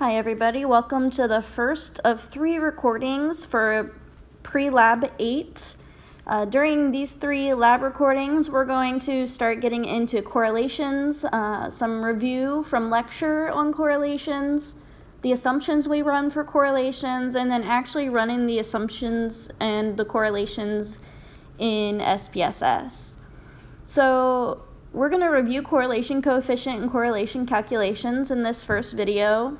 Hi everybody, welcome to the first of 3 recordings for Pre-Lab 8. During these 3 lab recordings, we're going to start getting into correlations, some review from lecture on correlations, the assumptions we run for correlations, and then actually running the assumptions and the correlations in SPSS. So we're going to review correlation coefficient and correlation calculations in this first video.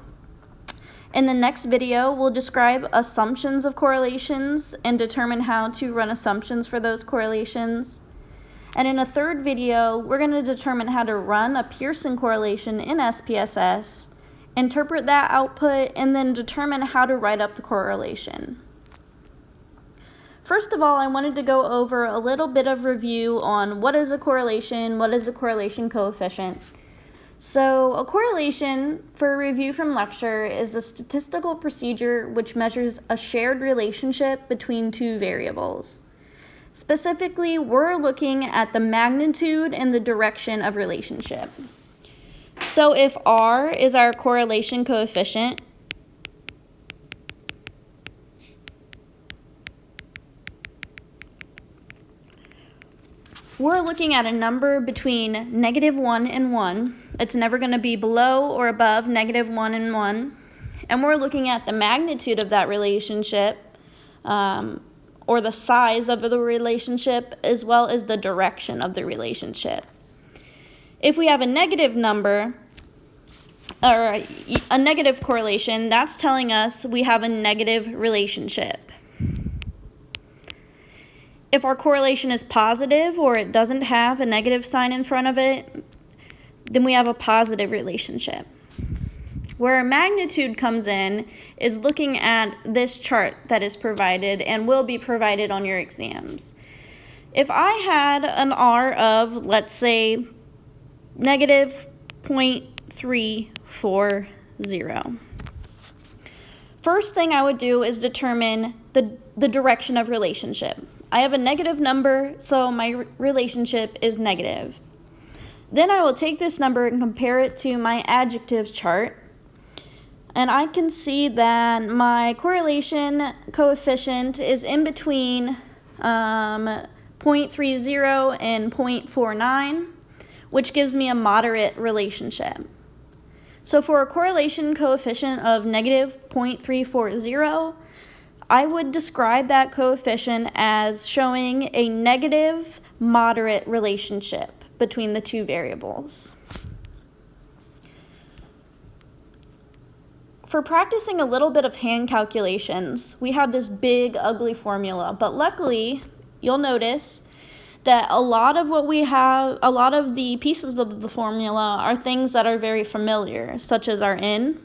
In the next video, we'll describe assumptions of correlations and determine how to run assumptions for those correlations. And in a third video, we're going to determine how to run a Pearson correlation in SPSS, interpret that output, and then determine how to write up the correlation. First of all, I wanted to go over a little bit of review on what is a correlation, what is a correlation coefficient. So a correlation, for a review from lecture, is a statistical procedure which measures a shared relationship between 2 variables. Specifically, we're looking at the magnitude and the direction of relationship. So if R is our correlation coefficient, we're looking at a number between -1 and 1. It's never going to be below or above -1 and 1. And we're looking at the magnitude of that relationship, or the size of the relationship, as well as the direction of the relationship. If we have a negative number, or a negative correlation, that's telling us we have a negative relationship. If our correlation is positive or it doesn't have a negative sign in front of it, then we have a positive relationship. Where magnitude comes in is looking at this chart that is provided and will be provided on your exams. If I had an R of, let's say, -0.340, first thing I would do is determine the direction of relationship. I have a negative number, so my relationship is negative. Then I will take this number and compare it to my adjectives chart, and I can see that my correlation coefficient is in between 0.30 and 0.49, which gives me a moderate relationship. So for a correlation coefficient of -0.340, I would describe that coefficient as showing a negative moderate relationship between the 2 variables. For practicing a little bit of hand calculations, we have this big, ugly formula, but luckily, you'll notice that a lot of the pieces of the formula are things that are very familiar, such as our n.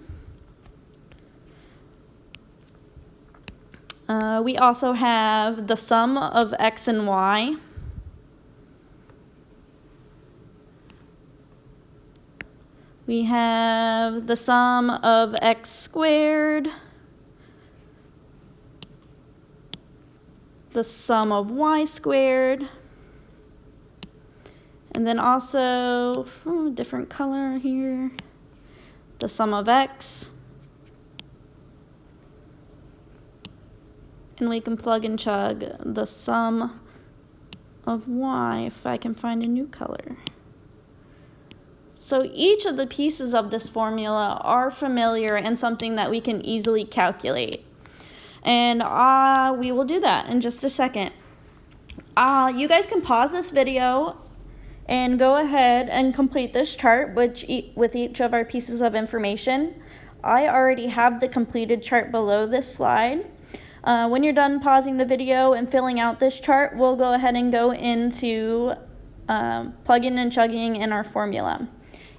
We also have the sum of x and y. We have the sum of x squared, the sum of y squared, and then also, different color here, the sum of x. And we can plug and chug the sum of y if I can find a new color. So each of the pieces of this formula are familiar and something that we can easily calculate. And we will do that in just a second. You guys can pause this video and go ahead and complete this chart with each of our pieces of information. I already have the completed chart below this slide. When you're done pausing the video and filling out this chart, we'll go ahead and go into plugging and chugging in our formula.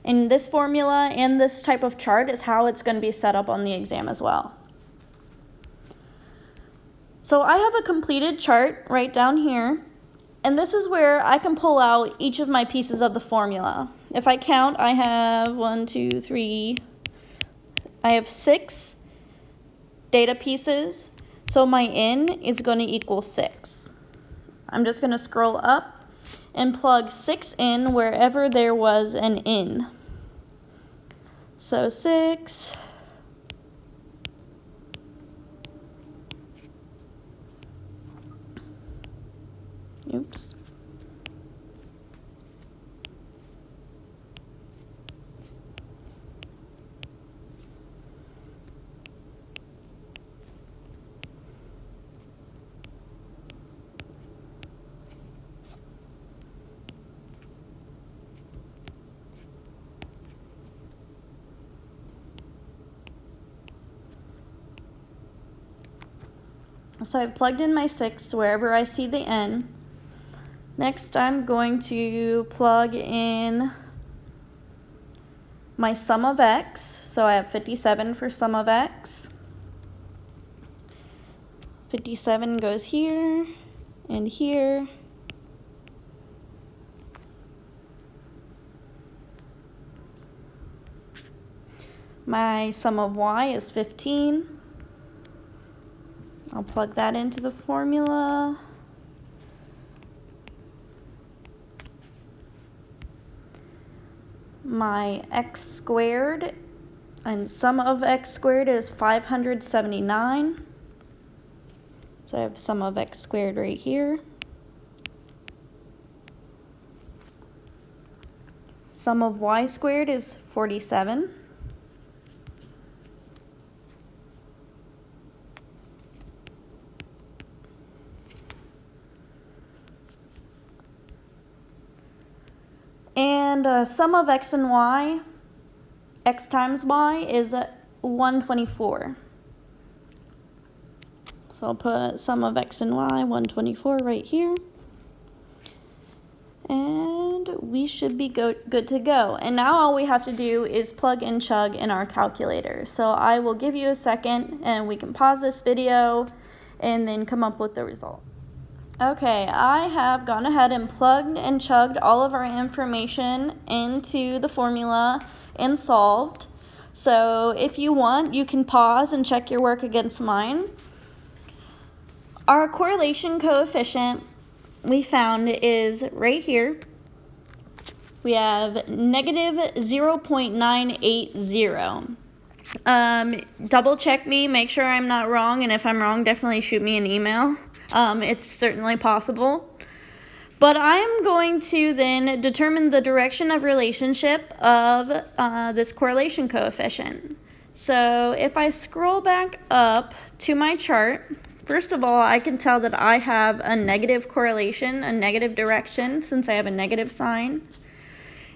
And this formula and this type of chart is how it's going to be set up on the exam as well. So I have a completed chart right down here, and this is where I can pull out each of my pieces of the formula. If I count, I have 6 data pieces. So my n is going to equal 6. I'm just going to scroll up and plug 6 in wherever there was an n. So 6, So I've plugged in my 6 wherever I see the n. Next, I'm going to plug in my sum of x. So I have 57 for sum of x. 57 goes here and here. My sum of y is 15. I'll plug that into the formula. My x squared and sum of x squared is 579. So I have sum of x squared right here. Sum of y squared is 47. And sum of x and y, x times y, is 124. So I'll put sum of x and y, 124, right here. And we should be good to go. And now all we have to do is plug and chug in our calculator. So I will give you a second and we can pause this video and then come up with the result. Okay, I have gone ahead and plugged and chugged all of our information into the formula and solved. So if you want, you can pause and check your work against mine. Our correlation coefficient we found is right here. We have negative 0.980. Double check me, make sure I'm not wrong, and if I'm wrong, definitely shoot me an email. It's certainly possible. But I'm going to then determine the direction of relationship of this correlation coefficient. So if I scroll back up to my chart, first of all, I can tell that I have a negative correlation, a negative direction, since I have a negative sign.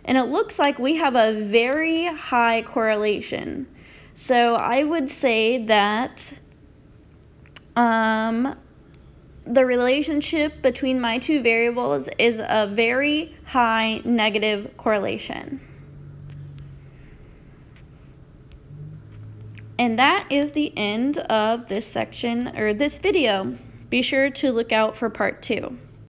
And it looks like we have a very high correlation. So I would say that the relationship between my two variables is a very high negative correlation. And that is the end of this section, or this video. Be sure to look out for part 2.